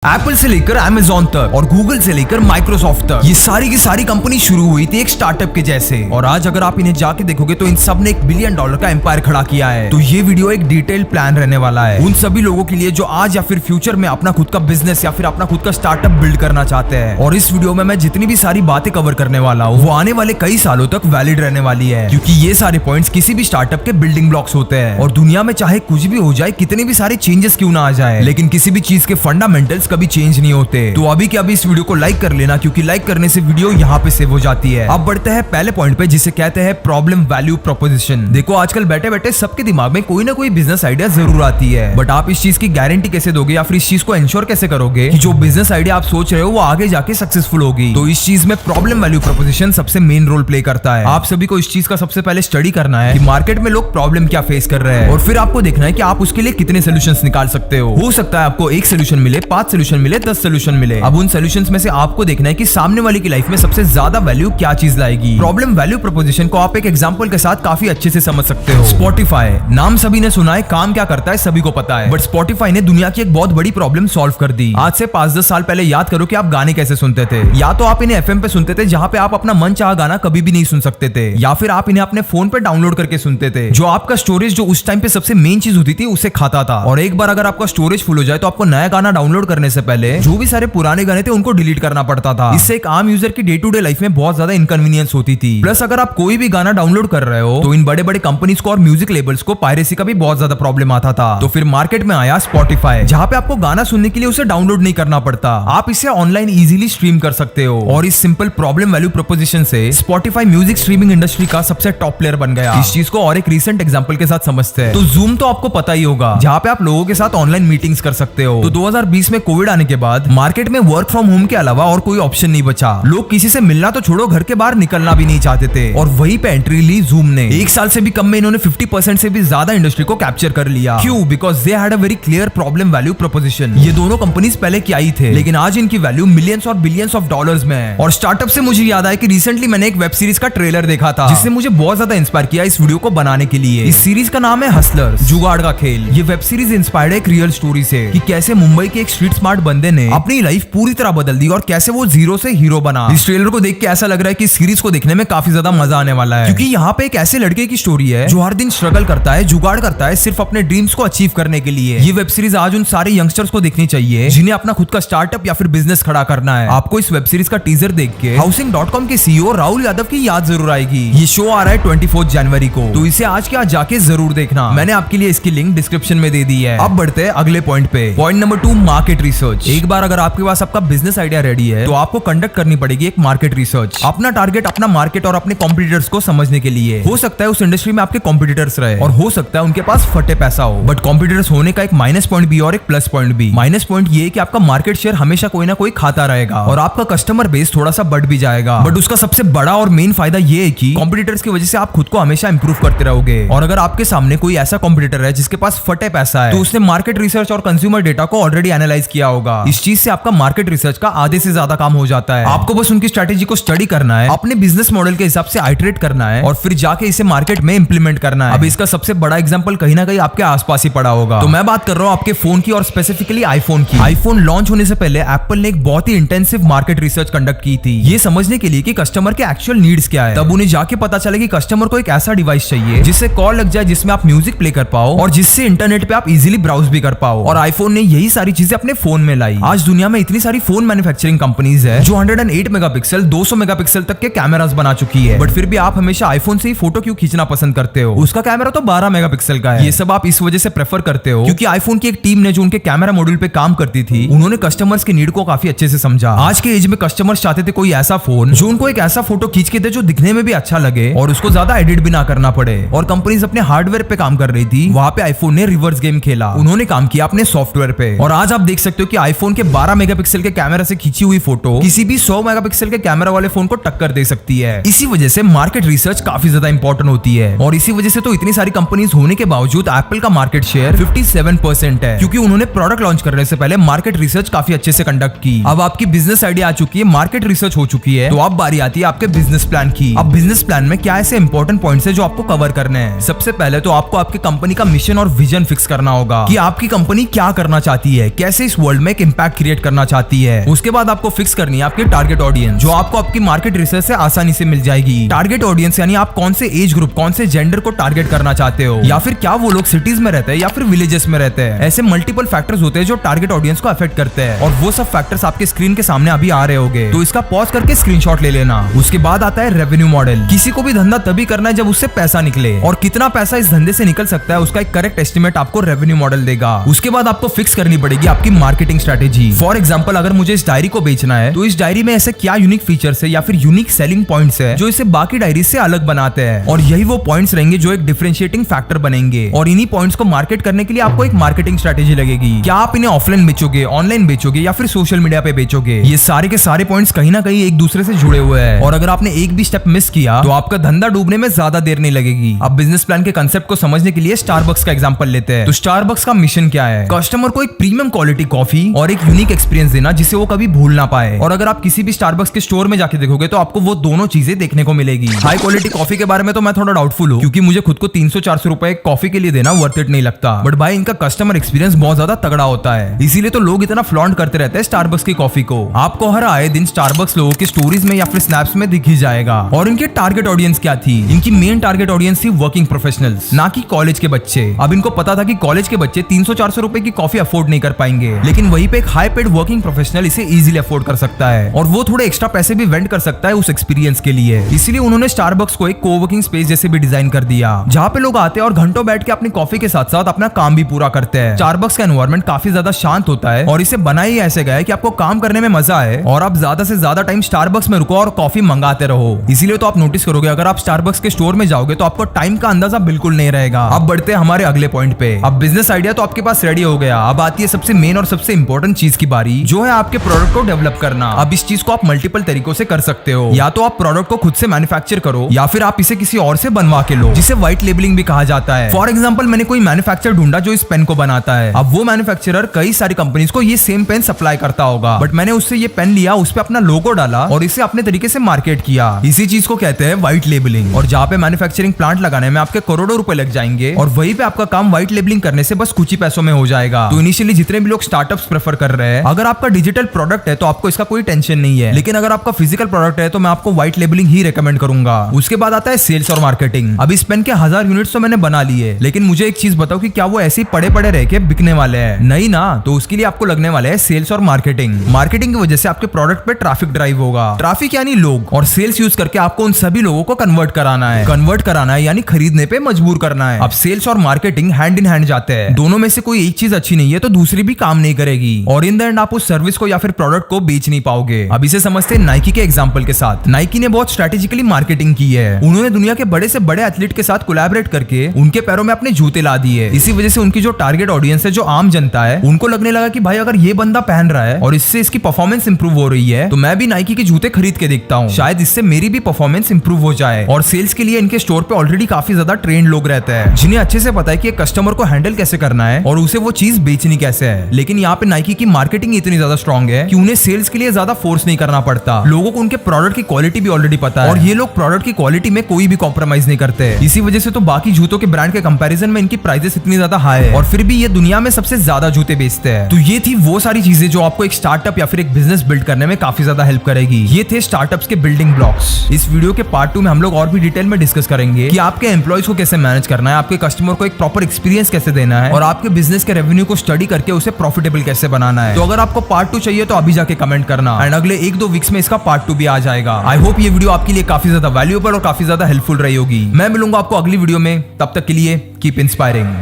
Apple से लेकर Amazon तक और गूगल से लेकर माइक्रोसॉफ्ट तक ये सारी की सारी कंपनी शुरू हुई थी एक स्टार्टअप के जैसे। और आज अगर आप इन्हें जाके देखोगे तो इन सब ने $1 बिलियन का एम्पायर खड़ा किया है। तो ये वीडियो एक डिटेल प्लान रहने वाला है उन सभी लोगों के लिए जो आज या फिर फ्यूचर में अपना खुद का बिजनेस या फिर अपना खुद का स्टार्टअप बिल्ड करना चाहते हैं। और इस वीडियो में मैं जितनी भी सारी बातें कवर करने वाला हूँ वो आने वाले कई सालों तक वैलिड रहने वाली है, क्योंकि ये सारे पॉइंट्स किसी भी स्टार्टअप के बिल्डिंग ब्लॉक्स होते हैं। और दुनिया में चाहे कुछ भी हो जाए, कितने भी सारे चेंजेस क्यों ना आ जाए, लेकिन किसी भी चीज के फंडामेंटल्स कभी चेंज नहीं होते। तो अभी के अभी इस वीडियो को लाइक कर लेना, क्योंकि लाइक करने से वीडियो यहाँ पे सेव हो जाती है। अब बढ़ते हैं पहले पॉइंट पे, जिसे कहते हैं प्रॉब्लम वैल्यू प्रोपोजिशन। देखो आजकल बैठे बैठे सबके दिमाग में कोई ना कोई बिजनेस आइडिया जरूर आती है, बट आप इस चीज की गारंटी कैसे दोगे या फिर इस चीज को इंश्योर कैसे करोगे कि जो बिजनेस आइडिया आप सोच रहे हो वो आगे जाके सक्सेसफुल होगी। तो इस चीज में प्रॉब्लम वैल्यू प्रोपोजिशन सबसे मेन रोल प्ले करता है। आप सभी को इस चीज का सबसे पहले स्टडी करना है कि मार्केट में लोग प्रॉब्लम क्या फेस कर रहे हैं, और फिर आपको देखना है कि आप उसके लिए कितने सोल्यूशंस निकाल सकते हो सकता है आपको 1 सोल्यूशन मिले, 5 सोल्यूशन मिले, 10 सोल्यूशन मिले। अब उन सोल्यूशंस में से आपको देखना है कि सामने वाले की लाइफ में सबसे ज्यादा वैल्यू क्या चीज लाएगी। प्रॉब्लम वैल्यू प्रोपोजिशन को आप एक एग्जांपल के साथ काफी अच्छे से समझ सकते हो। स्पॉटिफाई नाम सभी ने सुना है, काम क्या करता है सभी को पता है, बट स्पॉटिफाई ने दुनिया की एक बहुत बड़ी प्रॉब्लम सॉल्व कर दी। आज से 5-10 साल पहले याद करो कि आप गाने कैसे सुनते थे। या तो आप इन्हें FM पे सुनते थे, जहां पे आप अपना मन चाहा गाना कभी भी नहीं सुन सकते थे, या फिर आप इन्हें अपने फोन पे डाउनलोड करके सुनते थे। जो आपका स्टोरेज जो उस टाइम पे सबसे मेन चीज होती थी उसे खाता था। और एक बार अगर आपका स्टोरेज फुल हो जाए तो आपको नया गाना डाउनलोड करने से पहले जो भी सारे पुराने गाने थे उनको डिलीट करना पड़ता था। इससे एक आम यूजर की डे टू डे लाइफ में बहुत ज्यादा इनकन्वीनियंस होती थी। प्लस अगर आप कोई भी गाना डाउनलोड कर रहे हो तो इन बड़े बड़े कंपनीज को और म्यूजिक लेबल्स को पायरेसी का भी बहुत ज्यादा प्रॉब्लम आता था। तो फिर मार्केट में आया स्पॉटिफाई, जहां पे आपको गाना सुनने के लिए उसे डाउनलोड नहीं करना पड़ता, आप इसे ऑनलाइन इजीली स्ट्रीम कर सकते हो। और इस सिंपल प्रॉब्लम वैल्यू प्रोपोजिशन से स्पॉटिफाई म्यूजिक स्ट्रीमिंग इंडस्ट्री का सबसे टॉप प्लेयर बन गया। इस चीज को और एक रीसेंट एग्जांपल के साथ समझते हैं। तो जूम तो आपको पता ही होगा, जहां पे आप लोगों के साथ ऑनलाइन मीटिंग्स कर सकते हो। तो 2020 में कोविड आने के बाद मार्केट में वर्क फ्रॉम होम के अलावा और कोई ऑप्शन नहीं बचा। लोग किसी से मिलना तो छोड़ो, घर के बाहर निकलना भी नहीं चाहते थे। और वहीं पे एंट्री ली जूम ने। 1 साल से भी कम में इन्होंने 50% से भी ज्यादा इंडस्ट्री को कैप्चर कर लिया। क्यों? Because they had a very clear problem value proposition. ये दोनों कंपनीज पहले क्या ही थे, लेकिन आज इनकी वैल्यू मिलियंस और बिलियंस ऑफ डॉलर्स में है। और स्टार्टअप से मुझे याद आया कि रिसेंटली मैंने एक वेब सीरीज का ट्रेलर देखा था, जिससे मुझे बहुत ज्यादा इंस्पायर किया इस वीडियो को बनाने के लिए। इस सीरीज का नाम है हसलर्स, जुगाड़ का खेल। ये वेब सीरीज इंस्पायर्ड है एक रियल स्टोरी से, कि कैसे मुंबई के एक स्ट्रीट स्मार्ट बंदे ने अपनी लाइफ पूरी तरह बदल दी और कैसे वो जीरो से हीरो बना। इस ट्रेलर को देख के ऐसा लग रहा है कि सीरीज को देखने में काफी ज्यादा मजा आने वाला है, क्योंकि यहाँ पे एक ऐसे लड़के की स्टोरी है जो हर दिन स्ट्रगल करता है, जुगाड़ करता है सिर्फ अपने ड्रीम्स को अचीव करने के लिए। ये वेब सीरीज आज उन सारे यंगस्टर्स को देखनी चाहिए जिन्हें अपना खुद का स्टार्टअप या फिर बिजनेस खड़ा करना है। आपको इस वेब सीरीज का टीजर देख के हाउसिंग.com के CEO राहुल यादव की याद जरूर आएगी। ये शो आ रहा है 24 जनवरी को, तो इसे आज के आज जाके जरूर देखना। मैंने आपके लिए इसकी लिंक डिस्क्रिप्शन में दे दी है। अब बढ़ते हैं अगले पॉइंट पे। Point number 2, market research. एक बार अगर आपके पास आपका बिजनेस आइडिया रेडी है तो आपको कंडक्ट करनी पड़ेगी एक मार्केट रिसर्च। अपना टारगेट, अपना मार्केट और अपने कॉम्पिटिटर्स को समझने के लिए। हो सकता है उस इंडस्ट्री में आपके कॉम्पिटिटर्स रहे और हो सकता है उनके पास फटे पैसा हो, बट कॉम्पिटिटर्स होने का एक माइनस पॉइंट भी और एक प्लस पॉइंट भी। माइनस पॉइंट ये है कि आपका मार्केट शेयर हमेशा कोई ना कोई खाता रहेगा और आपका कस्टमर बेस थोड़ा सा बढ़ भी जाएगा, बट उसका सबसे बड़ा और मेन फायदा ये है कि कॉम्पिटिटर्स की वजह से आप खुद को हमेशा इंप्रूव करते रहोगे। और अगर आपके सामने कोई ऐसा कॉम्पिटिटर है जिसके पास फटे पैसा है, तो उसने मार्केट रिसर्च और कंज्यूमर डेटा को ऑलरेडी एनालाइज किया होगा। इस चीज से आपका मार्केट रिसर्च का आधे से ज्यादा काम हो जाता है। आपको बस उनकी स्ट्रेटेजी को स्टडी करना है, अपने बिजनेस मॉडल के हिसाब से आइटरेट करना है और फिर जाके इसे मार्केट में इंप्लीमेंट करना है। अब इसका सबसे बड़ा एग्जांपल कहीं ना कहीं आपके आसपास ही पड़ा होगा। तो मैं बात कर रहा हूं आपके फोन की और स्पेसिफिकली आईफोन की। आईफोन लॉन्च होने से पहले एप्पल ने एक बहुत ही इंटेंसिव मार्केट रिसर्च कंडक्ट की थी, ये समझने के लिए कि कस्टमर के एक्चुअल नीड्स क्या है। तब उन्हें जाके पता चला कि कस्टमर को एक ऐसा डिवाइस चाहिए जिससे कॉल लग जाए, जिसमें आप म्यूजिक प्ले कर पाओ और जिससे इंटरनेट पे आप इजीली ब्राउज भी कर पाओ। और आईफोन ने यही सारी चीजें अपने फोन में लाई। आज दुनिया में इतनी सारी फोन मैन्युफैक्चरिंग कंपनीज है जो 108 मेगापिक्सल 200 मेगापिक्सल तक के कैमरास बना चुकी है, बट फिर भी आप हमेशा आईफोन से ही फोटो क्यों खींचना पसंद करते हो? उसका कैमरा तो 12 मेगापिक्सल का है। ये सब आप इस वजह से प्रेफर करते हो क्योंकि आईफोन की एक टीम ने जो उनके कैमरा मॉड्यूल पे काम करती थी, उन्होंने कस्टमर्स के नीड को काफी अच्छे से समझा। आज के एज में कस्टमर्स चाहते थे कोई ऐसा फोन जो उनको एक ऐसा फोटो खींच के दे जो दिखने में भी अच्छा लगे और उसको ज्यादा एडिट भी ना करना पड़े। और कंपनीज अपने हार्डवेयर पे काम कर रही थी, वहां पे आईफोन ने रिवर्स गेम खेला, उन्होंने काम किया अपने सॉफ्टवेयर पे। और आज आप देख सकते हो कि आईफोन के 12 मेगापिक्सल के कैमरा से खींची हुई फोटो किसी भी 100 मेगापिक्सल के कैमरा वाले फोन को टक्कर दे सकती है। इसी वजह से मार्केट रिसर्च काफी ज्यादा इंपॉर्टेंट होती है। और इसी वजह से तो इतनी सारी कंपनीज होने के बावजूद एप्पल का मार्केट शेयर 57% है, क्योंकि उन्होंने प्रोडक्ट लॉन्च करने से पहले मार्केट रिसर्च काफी अच्छे से कंडक्ट की। अब आपकी बिजनेस आइडिया आ चुकी है, मार्केट रिसर्च हो चुकी है, तो अब बारी आती है आपके बिजनेस प्लान की। अब बिजनेस प्लान में क्या ऐसे इंपॉर्टेंट पॉइंट्स है जो आपको कवर करने हैं। सबसे पहले तो आपको आपकी कंपनी का मिशन और विजन फिक्स करना होगा कि आपकी कंपनी क्या करना चाहती है, कैसे इस वर्ल्ड में एक इम्पैक्ट क्रिएट करना चाहती है। उसके बाद आपको फिक्स करनी है आपकी टारगेट ऑडियंस, जो आपको आपकी मार्केट रिसर्च से आसानी से मिल जाएगी। टारगेट ऑडियंस यानी आप कौन से एज ग्रुप, कौन से जेंडर को टारगेट करना चाहते हो, या फिर क्या वो लोग सिटीज में रहते हैं या फिर विलेजेस में रहते हैं। ऐसे मल्टीपल फैक्टर्स होते हैं जो टारगेट ऑडियंस को अफेक्ट करते हैं, और वो सब फैक्टर्स आपके स्क्रीन के सामने अभी आ रहे होंगे, तो इसका पॉज करके स्क्रीनशॉट ले लेना। उसके बाद आता है रेवेन्यू मॉडल। किसी को भी धंधा तभी करना है जब उससे पैसा निकले, और कितना पैसा इस धंधे से निकल सकता है उसका एक करेक्ट एस्टिमेट आपको रेवेन्यू मॉडल देगा। उसके बाद आपको फिक्स करनी पड़ेगी आपकी मार्केटिंग स्ट्रेटेजी। फॉर एग्जांपल, अगर मुझे इस डायरी को बेचना है तो इस डायरी में ऐसे क्या यूनिक फीचर्स है या फिर यूनिक सेलिंग पॉइंट्स है जो इसे बाकी डायरी से अलग बनाते हैं, और यही वो पॉइंट्स रहेंगे जो एक डिफरेंशिएटिंग फैक्टर बनेंगे। और इन्हीं पॉइंट्स को मार्केट करने के लिए आपको एक मार्केटिंग स्ट्रेटेजी लगेगी। क्या आप इन्हें ऑफलाइन बेचोगे, ऑनलाइन बेचोगे या फिर सोशल मीडिया पे बेचोगे, ये सारे के सारे पॉइंट्स कहीं ना कहीं एक दूसरे से जुड़े हुए हैं, और अगर आपने एक भी स्टेप मिस किया तो आपका धंधा डूबने में ज्यादा देर नहीं लगेगी। अब बिजनेस प्लान के कंसेप्ट को समझने के लिए स्टारबक्स का एग्जांपल लेते हैं। तो स्टारबक्स का मिशन क्या है? कस्टमर को एक प्रीमियम क्वालिटी कॉफी और एक यूनिक एक्सपीरियंस देना जिसे वो कभी भूल ना पाए। और अगर आप किसी भी स्टारबक्स के स्टोर में जाके देखोगे तो आपको वो दोनों चीजें देखने को मिलेगी। हाई क्वालिटी कॉफी के बारे में तो मैं थोड़ा डाउटफुल हूँ, क्योंकि मुझे खुद को 300-400 रुपए कॉफी के लिए देना वर्थ इट नहीं लगता। बट भाई इनका कस्टमर एक्सपीरियंस बहुत ज्यादा तगड़ा होता है, इसीलिए तो लोग इतना फ्लॉन्ट करते रहते हैं स्टारबक्स की कॉफी को। आपको हर आए दिन स्टारबक्स लोगों की स्टोरीज में या फिर स्नैप्स में दिख ही जाएगा। और इनके टारगेट ऑडियंस क्या थी? इनकी मेन टारगेट ऑडियंस थी वर्किंग प्रोफेशनल्स, ना कि कॉलेज के बच्चे। अब इनको पता था कि कॉलेज के बच्चे 300-400 रुपए की कॉफी अफोर्ड नहीं कर पाएंगे, लेकिन वहीं पे एक हाई पेड वर्किंग प्रोफेशनल इसे इजीली अफोर्ड कर सकता है, और वो थोड़े एक्स्ट्रा पैसे भी वेंड कर सकता है उस एक्सपीरियंस के लिए। इसीलिए उन्होंने स्टारबक्स को एक कोवर्किंग स्पेस जैसे भी डिजाइन कर दिया, जहाँ पे लोग आते हैं और घंटों बैठ के अपनी कॉफी के साथ साथ अपना काम भी पूरा करते हैं। स्टारबक्स का एनवायरनमेंट काफी ज्यादा शांत होता है, और इसे बनाया ही ऐसे गया है कि आपको काम करने में मजा आए और आप ज्यादा से ज्यादा टाइम स्टारबक्स में रुको और कॉफी मंगाते रहो। इसीलिए तो आप नोटिस करोगे, अगर आप स्टारबक्स के स्टोर में जाओगे तो आपको टाइम का अंदाजा बिल्कुल नहीं रहेगा। अब बढ़ते हैं हमारे अगले पॉइंट पे। अब बिजनेस आइडिया तो आपके पास रेडी हो गया, अब आती है सबसे मेन और सबसे इंपॉर्टेंट चीज की बारी, जो है आपके प्रोडक्ट को डेवलप करना। अब इस चीज को आप मल्टीपल तरीकों से कर सकते हो, या तो आप प्रोडक्ट को खुद से मैन्युफैक्चर करो, या फिर आप इसे किसी और से बनवा के लो, जिसे व्हाइट लेबलिंग भी कहा जाता है। फॉर एग्जांपल, मैंने कोई मैन्युफैक्चर ढूंढा जो इस पेन को बनाता है। अब वो मैन्युफैक्चरर कई सारी कंपनीज को ये सेम पेन सप्लाई करता होगा, बट मैंने उससे ये पेन लिया, उस पे अपना लोगो डाला और इसे अपने तरीके से मार्केट किया। इसी चीज को कहते हैं व्हाइट लेबलिंग। और जहाँ पे मैन्युफैक्चरिंग प्लांट लगाने में आपके करोड़ों रुपए लग जाएंगे, और वहीं पे आपका काम व्हाइट लेबलिंग करने से बस कुछ ही पैसों में हो जाएगा। तो इनिशियली जितने भी लोग स्टार्टअप्स प्रेफर कर रहे हैं, अगर आपका डिजिटल प्रोडक्ट है तो आपको इसका कोई टेंशन नहीं है, लेकिन अगर आपका फिजिकल प्रोडक्ट है तो मैं आपको व्हाइट लेबलिंग ही रेकमेंड करूंगा। उसके बाद आता है सेल्स और मार्केटिंग। अब इस पेन के 1000 यूनिट्स तो मैंने बना लिए, लेकिन मुझे एक चीज बताओ कि क्या वो ऐसे ही पड़े पड़े रह के बिकने वाले हैं? नहीं ना। तो उसके लिए आपको लगने वाले है सेल्स और मार्केटिंग। मार्केटिंग की वजह से आपके प्रोडक्ट पे ट्रैफिक ड्राइव होगा। ट्रैफिक यानी लोग, और सेल्स यूज करके आपको उन सभी लोगों को कन्वर्ट कराना है। कन्वर्ट कराना है यानी खरीदने पे मजबूर करना है। अब सेल्स और मार्केटिंग हैंड इन हैंड जाते हैं, दोनों में से कोई एक चीज अच्छी नहीं है तो दूसरी भी काम नहीं करेगी, और इन द एंड आप उस सर्विस को या फिर प्रोडक्ट को बेच नहीं पाओगे। अब इसे समझते हैं नाइकी के एग्जांपल के साथ। नाइकी ने बहुत स्ट्रेटेजिकली मार्केटिंग की है। उन्होंने दुनिया के बड़े से बड़े एथलीट के साथ कोलैबोरेट करके उनके पैरों में अपने जूते ला दिए। इसी वजह से उनकी जो टारगेट ऑडियंस है, जो आम जनता है, उनको लगने लगा कि भाई अगर ये बंदा पहन रहा है और इससे इसकी परफॉर्मेंस इंप्रूव हो रही है, तो मैं भी नाइकी के जूते खरीद के देखता हूँ, शायद इससे मेरी भी परफॉर्मेंस इंप्रूव हो जाए। और सेल्स के लिए इनके स्टोर पे ऑलरेडी काफी ज्यादा ट्रेंड लोग रहते हैं, जिन्हें अच्छे से पता है कि एक कस्टमर को हैंडल कैसे करना है और उसे वो चीज बेचनी कैसे है। लेकिन यहाँ पे नाइकी की मार्केटिंग इतनी ज्यादा स्ट्रॉन्ग है कि उन्हें सेल्स के लिए ज्यादा फोर्स नहीं करना पड़ता। लोगों को उनके प्रोडक्ट की क्वालिटी भी ऑलरेडी पता है, और ये लोग प्रोडक्ट की क्वालिटी में कोई भी कॉम्प्रोमाइज नहीं करते। इसी वजह से तो बाकी जूतों के ब्रांड के कंपैरिजन में इनकी प्राइसेस इतनी ज्यादा हाई है, और फिर भी ये दुनिया में सबसे ज्यादा जूते बेचते हैं। तो ये थी वो सारी चीजें जो आपको एक स्टार्टअप या फिर एक बिजनेस बिल्ड करने में काफी ज्यादा हेल्प करेगी। ये थे स्टार्टअप्स के बिल्डिंग ब्लॉक्स। इस वीडियो के पार्ट 2 में हम लोग और भी डिटेल में डिस्कस करेंगे कि आपके एम्प्लॉइज को कैसे मैनेज करना है, आपके कस्टमर को एक प्रॉपर एक्सपीरियंस कैसे देना है, और आपके बिजनेस के रेवेन्यू को स्टडी करके उसे प्रॉफिटेबल कैसे बनाना है। तो अगर आपको पार्ट 2 चाहिए तो अभी जाके कमेंट करना, एंड अगले 1-2 वीक्स में इसका पार्ट 2 भी आ जाएगा। आई होप ये वीडियो आपके लिए काफी ज्यादा वैल्यूएबल और काफी ज्यादा हेल्पफुल रही होगी। मैं मिलूंगा आपको अगली वीडियो में, तब तक के लिए कीप इंस्पायरिंग।